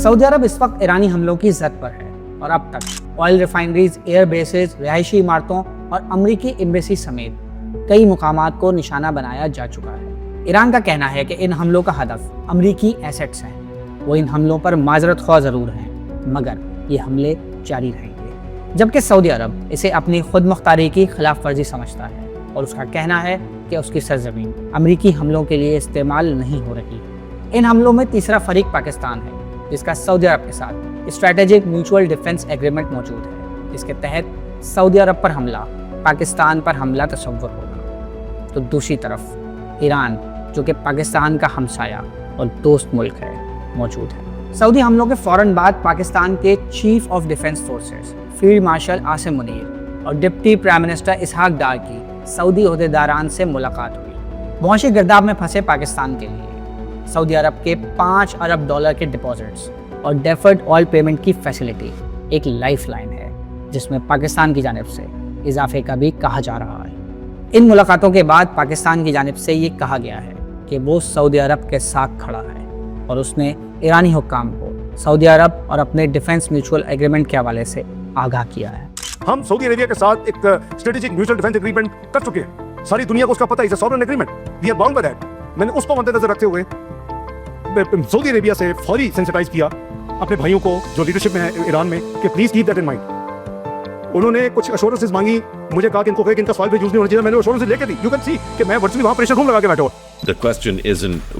Saudi अरब इस वक्त ईरानी हमलों की जद पर है और अब तक ऑयल रिफाइनरीज, एयर बेसेस, रिहायशी इमारतों और अमरीकी एम्बेसी समेत कई मुकामात को निशाना बनाया जा चुका है। ईरान का कहना है कि इन हमलों का हदफ अमरीकी एसेट्स हैं। वो इन हमलों पर माजरत ख्वाह ज़रूर हैं, मगर ये हमले जारी रहेंगे। जबकि सऊदी अरब इसे अपनी खुद मुख्तारी की खिलाफ वर्जी समझता है और उसका कहना है कि उसकी सरजमीन अमरीकी हमलों के लिए इस्तेमाल नहीं हो रही। इन हमलों में तीसरा फरीक पाकिस्तान है, जिसका सऊदी अरब के साथ स्ट्रेटेजिक म्यूचुअल डिफेंस एग्रीमेंट मौजूद है, जिसके तहत सऊदी अरब पर हमला पाकिस्तान पर हमला तस्वुर होगा। तो दूसरी तरफ ईरान, जो कि पाकिस्तान का हमसाया और दोस्त मुल्क है, मौजूद है। सऊदी हमलों के फौरन बाद पाकिस्तान के chief of defence forces field marshal Asim Munir और डिप्टी प्राइम मिनिस्टर इसहाक डार की सऊदी ओहदेदारान से मुलाकात हुई। मुआशी गिरदाब में फंसे पाकिस्तान के लिए सऊदी अरब के $5 अरब के डिपॉजिट्स और डेफर्ड ऑयल पेमेंट की फैसिलिटी एक लाइफ लाइन है, जिसमें पाकिस्तान की जानिब से इजाफे का भी कहा जा रहा है। इन मुलाकातों के बाद पाकिस्तान की जानिब से ये कहा गया है कि वो सऊदी अरब के साथ खड़ा है और उसने ईरानी हुक्काम को सऊदी अरब और अपने डिफेंस म्यूचुअल एग्रीमेंट के हवाले से आगाह किया है। हम सऊदी अरेबिया के साथ एक स्ट्रेटेजिक म्यूचुअल डिफेंस एग्रीमेंट कर चुके हैं। सारी दुनिया को उसका पता है, it's a sovereign agreement, we are bound by that. मैंने उसको मद्देनजर रखते हुए सऊदी अरेबिया से फौरी सेंसिटाइज किया अपने भाइयों को जो लीडरशिप में है ईरान में, कि please keep that in mind. उन्होंने कुछ अश्योरेंसेस मांगी, मुझे कहा कि इनका सवाल पे यूज नहीं होना चाहिए। मैंने अश्योरेंसेस लेके दी। यू कैन सी कि मैं वर्चुअली वहां प्रेशर रूम लगा के बैठा हूं। The question isn't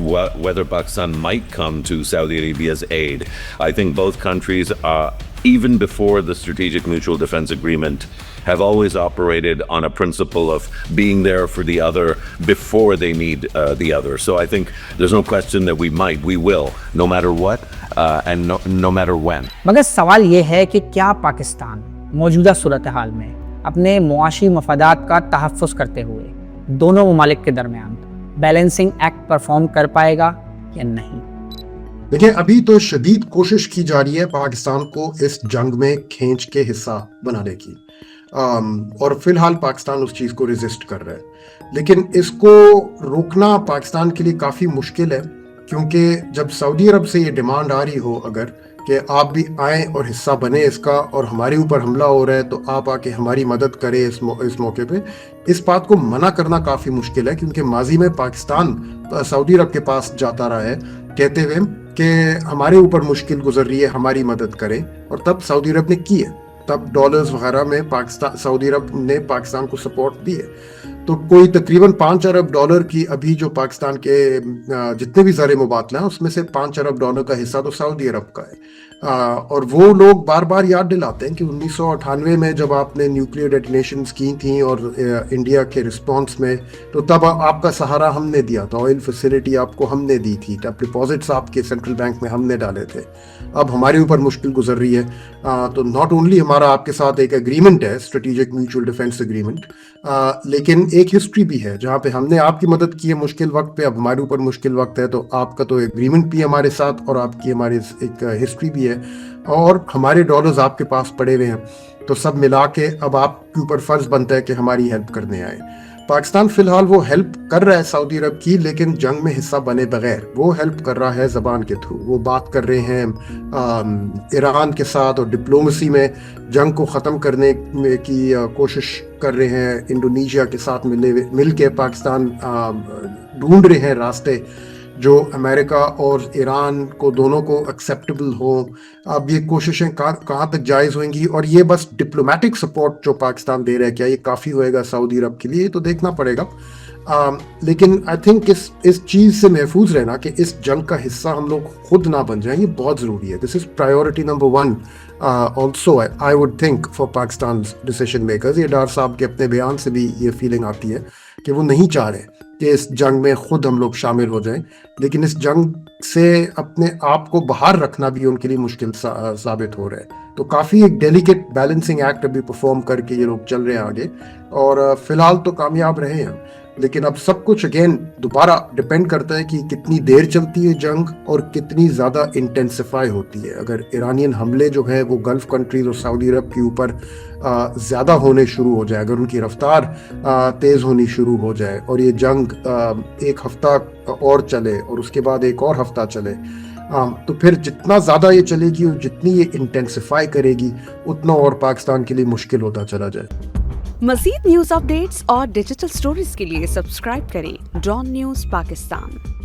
whether Pakistan might come to Saudi Arabia's aid. I think both countries, even before the Strategic Mutual Defense Agreement, have always operated on a principle of being there for the other before they need the other. So I think there's no question that we will, no matter what and no matter when. मगर सवाल ये है कि क्या पाकिस्तान मौजूदा सूरत हाल में अपने मुआशी मफादात का तहफ़्फ़ुज़ करते हुए दोनों ममालिक के दरमियान बैलेंसिंग एक्ट परफॉर्म कर पाएगा या नहीं। देखिए, अभी तो शदीद कोशिश की जा रही है पाकिस्तान को इस जंग में खींच के हिस्सा बनाने की, और फिलहाल पाकिस्तान उस चीज़ को रेजिस्ट कर रहा है। लेकिन इसको रोकना पाकिस्तान के लिए काफ़ी मुश्किल है, क्योंकि जब सऊदी अरब से ये डिमांड आ रही हो अगर कि आप भी आएँ और हिस्सा बने इसका, और हमारे ऊपर हमला हो रहा है तो आप आके हमारी मदद करें इस मौके पे, इस बात को मना करना काफ़ी मुश्किल है। क्योंकि माजी में पाकिस्तान सऊदी अरब के पास जाता रहा है कहते हुए कि हमारे ऊपर मुश्किल गुजर रही है, हमारी मदद करें, और तब सऊदी अरब ने की है। तब डॉलर्स वगैरह में सऊदी अरब ने पाकिस्तान को सपोर्ट दी है। तो कोई तकरीबन $5 अरब की अभी जो पाकिस्तान के जितने भी ज़र मुबादला हैं उसमें से $5 अरब का हिस्सा तो सऊदी अरब का है। और वो लोग बार बार याद दिलाते हैं कि 1998 में जब आपने न्यूक्लियर डेटोनेशंस की थी और इंडिया के रिस्पांस में, तो तब आपका सहारा हमने दिया था, ऑयल फैसिलिटी आपको हमने दी थी, तब डिपॉजिट्स आपके सेंट्रल बैंक में हमने डाले थे। अब हमारे ऊपर मुश्किल गुजर रही है। तो नॉट ओनली हमारा आपके साथ एक एग्रीमेंट है, स्ट्रेटेजिक म्यूचुअल डिफेंस एग्रीमेंट, लेकिन एक हिस्ट्री भी है जहाँ पे हमने आपकी मदद की है मुश्किल वक्त पे। अब हमारे ऊपर मुश्किल वक्त है तो आपका तो एग्रीमेंट भी है हमारे साथ, और आपकी हमारी एक हिस्ट्री भी है, और हमारे डॉलर्स आपके पास पड़े हुए हैं। तो सब मिला के अब आपके ऊपर फर्ज बनता है कि हमारी हेल्प करने आए। पाकिस्तान फिलहाल वो हेल्प कर रहा है सऊदी अरब की, लेकिन जंग में हिस्सा बने बगैर वो हेल्प कर रहा है ज़बान के थ्रू। वो बात कर रहे हैं ईरान के साथ, और डिप्लोमेसी में जंग को ख़त्म करने की कोशिश कर रहे हैं। इंडोनेशिया के साथ मिल के पाकिस्तान ढूंढ रहे हैं रास्ते जो अमेरिका और ईरान को दोनों को एक्सेप्टेबल हो। अब ये कोशिशें कहाँ तक जायज़ होंगी, और ये बस डिप्लोमेटिक सपोर्ट जो पाकिस्तान दे रहा है, क्या ये काफ़ी होएगा सऊदी अरब के लिए, तो देखना पड़ेगा। लेकिन आई थिंक इस चीज़ से महफूज रहना कि इस जंग का हिस्सा हम लोग खुद ना बन जाएं, ये बहुत ज़रूरी है। This is priority number 1 also I would think for Pakistan decision makers. ये डार साहब के अपने बयान से भी ये फीलिंग आती है कि वो नहीं चाह रहे कि इस जंग में खुद हम लोग शामिल हो जाएं, लेकिन इस जंग से अपने आप को बाहर रखना भी उनके लिए मुश्किल साबित हो रहा है। तो काफ़ी एक डेलिकेट बैलेंसिंग एक्ट अभी परफॉर्म करके ये लोग चल रहे हैं आगे, और फिलहाल तो कामयाब रहे हैं। लेकिन अब सब कुछ अगेन दोबारा डिपेंड करता है कि कितनी देर चलती है जंग और कितनी ज़्यादा इंटेंसिफाई होती है। अगर ईरानियन हमले जो है वो गल्फ़ कंट्रीज़ और सऊदी अरब के ऊपर ज़्यादा होने शुरू हो जाए, अगर उनकी रफ्तार तेज़ होनी शुरू हो जाए और ये जंग एक हफ़्ता और चले और उसके बाद एक और हफ़्ता चले, तो फिर जितना ज़्यादा ये चलेगी और जितनी ये इंटेंसिफाई करेगी उतना और पाकिस्तान के लिए मुश्किल होता चला जाए। मज़ीद न्यूज़ अपडेट्स और डिजिटल स्टोरीज के लिए सब्सक्राइब करें डॉन न्यूज़ पाकिस्तान।